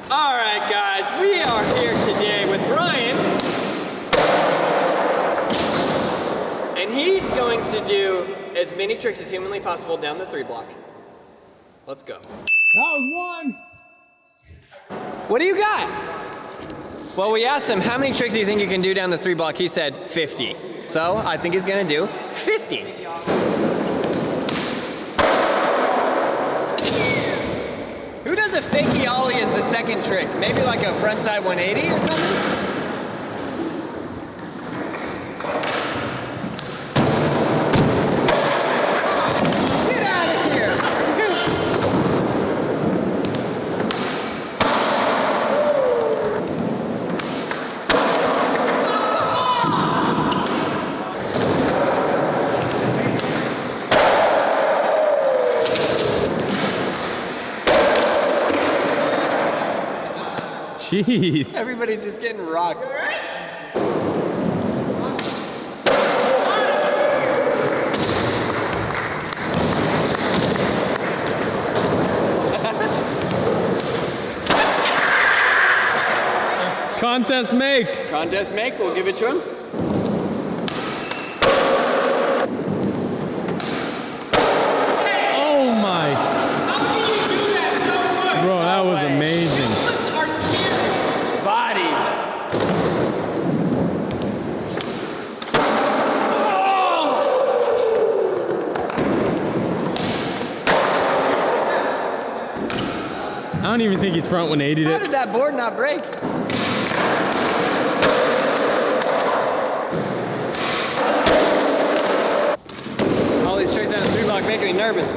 All right, guys, we are here today with Bryan. And he's going to do as many tricks as humanly possible down the 3 block. Let's go. That was one. What do you got? Well, we asked him, how many tricks do you think you can do down the 3 block? He said 50. So I think he's gonna do 50. Who does a fakey ollie as the second trick? Maybe like a frontside 180 or something? Jeez. Everybody's just getting rocked. Contest make. Contest make, we'll give it to him. Oh my. How can you do that so much? Bro, that was amazing. Flips are scary. Body. I don't even think he's front 180'd How it. did that board not break? All these tricks down the 3 block making me nervous.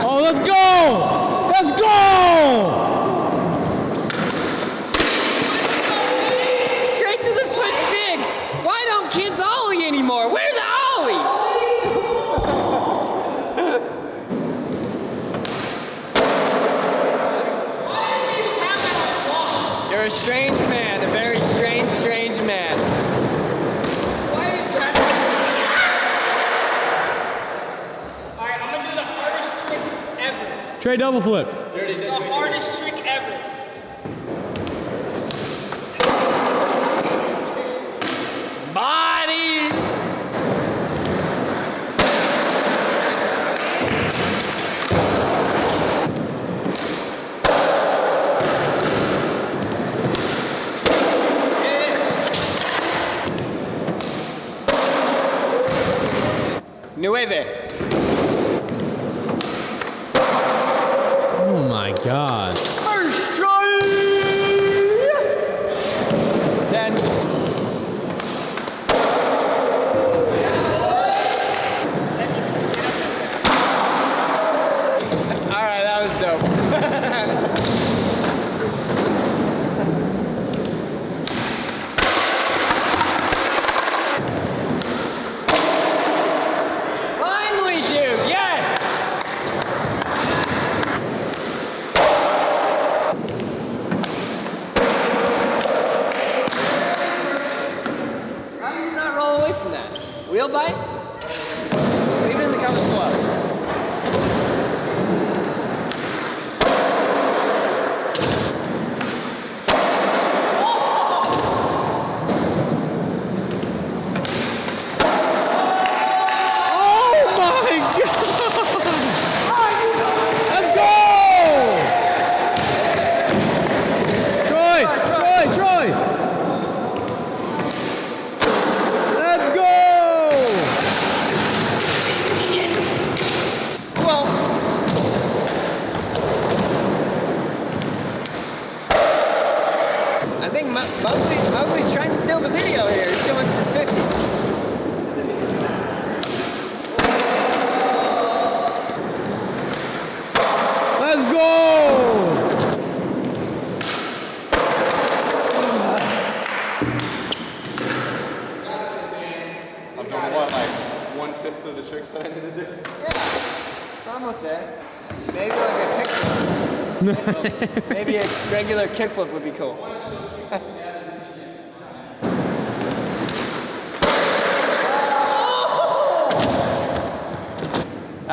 Oh, let's go! Let's go! Straight to the switch big. Why don't kids ollie anymore? Where's the ollie? You're a strange man, a very strange, strange man. Why is that? All right, I'm gonna do the hardest trick ever. Trey double flip. The hardest trick ever. Body. Nueve. Oh my God. First try. 10. All right, that was dope. Finally, dude, yes! How do you not roll away from that? Wheel bite? Leave it in the comments below. Oh my God! Let's go! Troy! Let's go! Well, I think Mowgli's trying to steal the video here. He's going for 50. Let's go! I'm doing what, like 1/5 of the tricks that I need to do? Yeah, it's almost there. Maybe like a kickflip. Maybe a regular kickflip would be cool.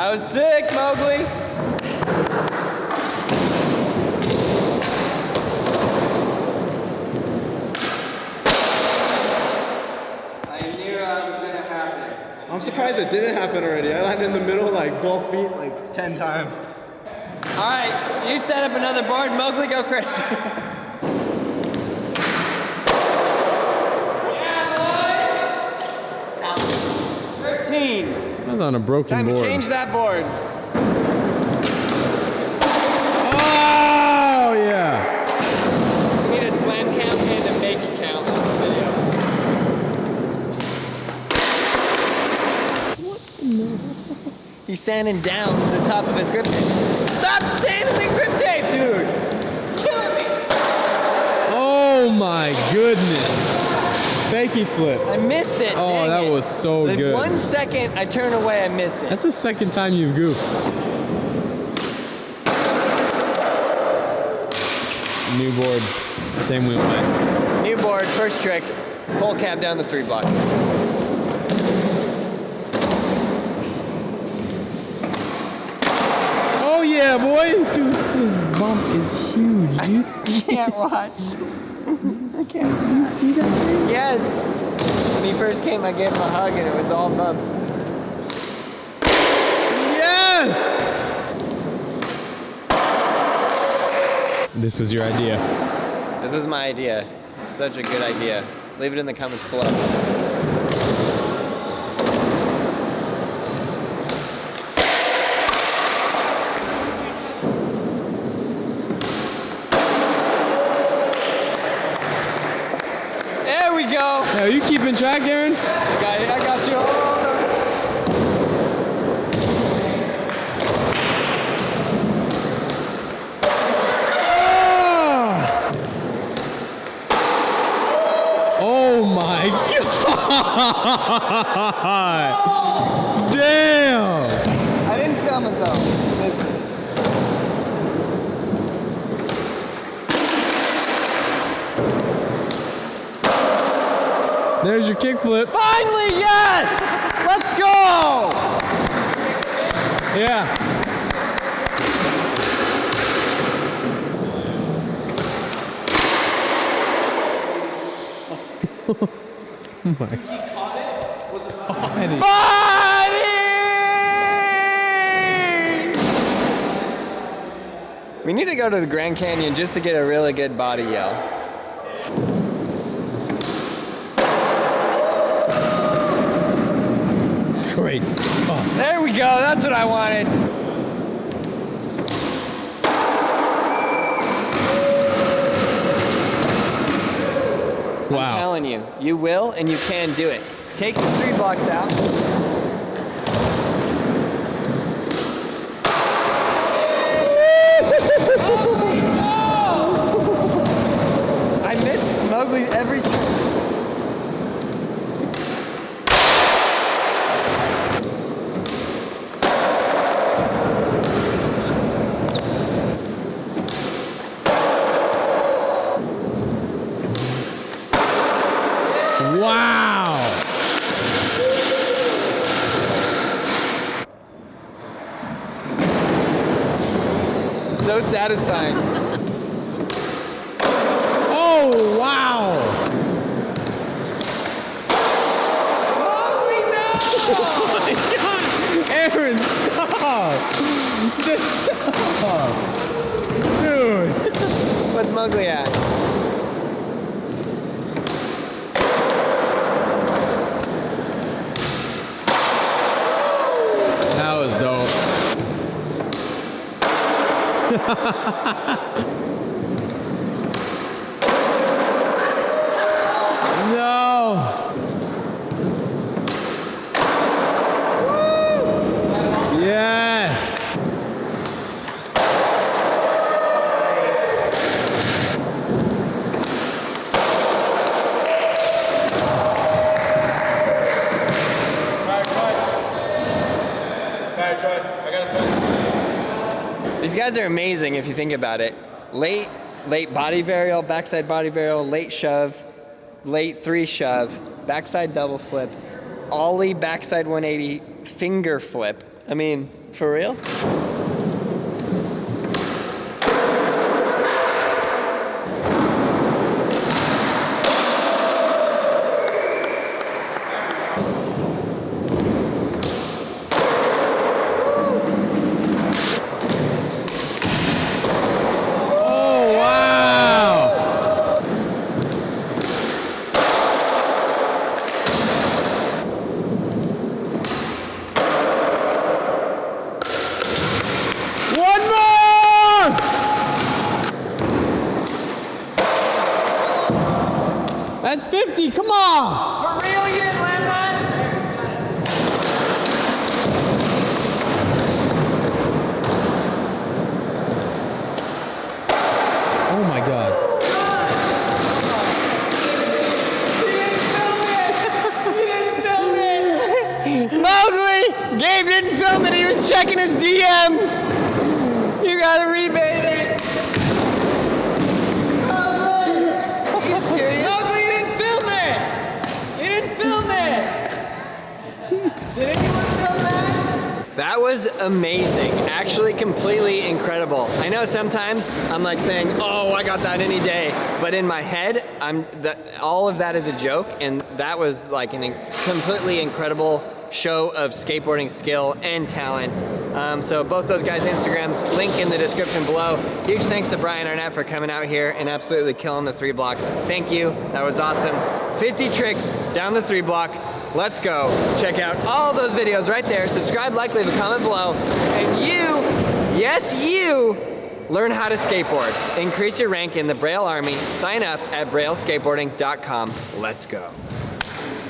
That was sick, Mowgli. I knew that was gonna happen. I'm surprised it didn't happen already. I landed in the middle, like both feet, like 10 times. All right, you set up another board. Mowgli, go crazy. Yeah, boy. 13. That was on a broken Time board. to change that board. Oh, yeah. We need a slam count and a make count on this video. He's sanding down the top of his grip tape. Stop standing the grip tape, dude! Killing me! Oh my goodness. Fakey flip. I missed it. Oh, dang that it. was so Like good. 1 second, I turn away, I miss it. That's the second time you've goofed. New board. Same wheel play. New board, first trick. Full cab down the 3 block. Oh yeah, boy! Dude, his bump is huge. Do you see? Can't watch. I can't. Do you see that thing? Yes. When he first came, I gave him a hug and it was all bumped. Yes! This was your idea. This was my idea. Such a good idea. Leave it in the comments below. There we go. Hey, are you keeping track, Aaron? I got you. Oh my god! Damn! I didn't film it though. Missed it. There's your kickflip. Finally, yes! Let's go! Yeah. Oh my. He caught it? Body! We need to go to the Grand Canyon just to get a really good body yell. Great spot. There we go, that's what I wanted. Wow. I'm telling you, you will and you can do it. Take the 3 blocks out. I miss Mowgli every time. Wow! So satisfying. Oh, wow! Mowgli, no! Oh my god! Aaron, stop! Just stop! Dude! What's Mowgli at? That was dope. No! Yes! These guys are amazing if you think about it. Late body varial, backside body varial, late shove, late 3 shove, backside double flip, ollie backside 180, finger flip. I mean, For real? Oh, wow! One more! That's 50, come on! For real, you didn't land that? Oh my god. Mowgli! Gabe didn't film it, he was checking his DMs! You gotta rebate it! Mowgli! Are you serious? Mowgli, you didn't film it! You didn't film it! Did anyone film that? That was amazing. Actually completely incredible. I know sometimes I'm like saying, oh, I got that any day. But in my head, all of that is a joke, and that was like a completely incredible show of skateboarding skill and talent. So both those guys' Instagrams, link in the description below. Huge thanks to Bryan Arnett for coming out here and absolutely killing the 3 block. Thank you, that was awesome. 50 tricks down the 3 block. Let's go. Check out all those videos right there. Subscribe, like, leave a comment below. And you, yes you, learn how to skateboard. Increase your rank in the Braille Army. Sign up at brailleskateboarding.com. Let's go.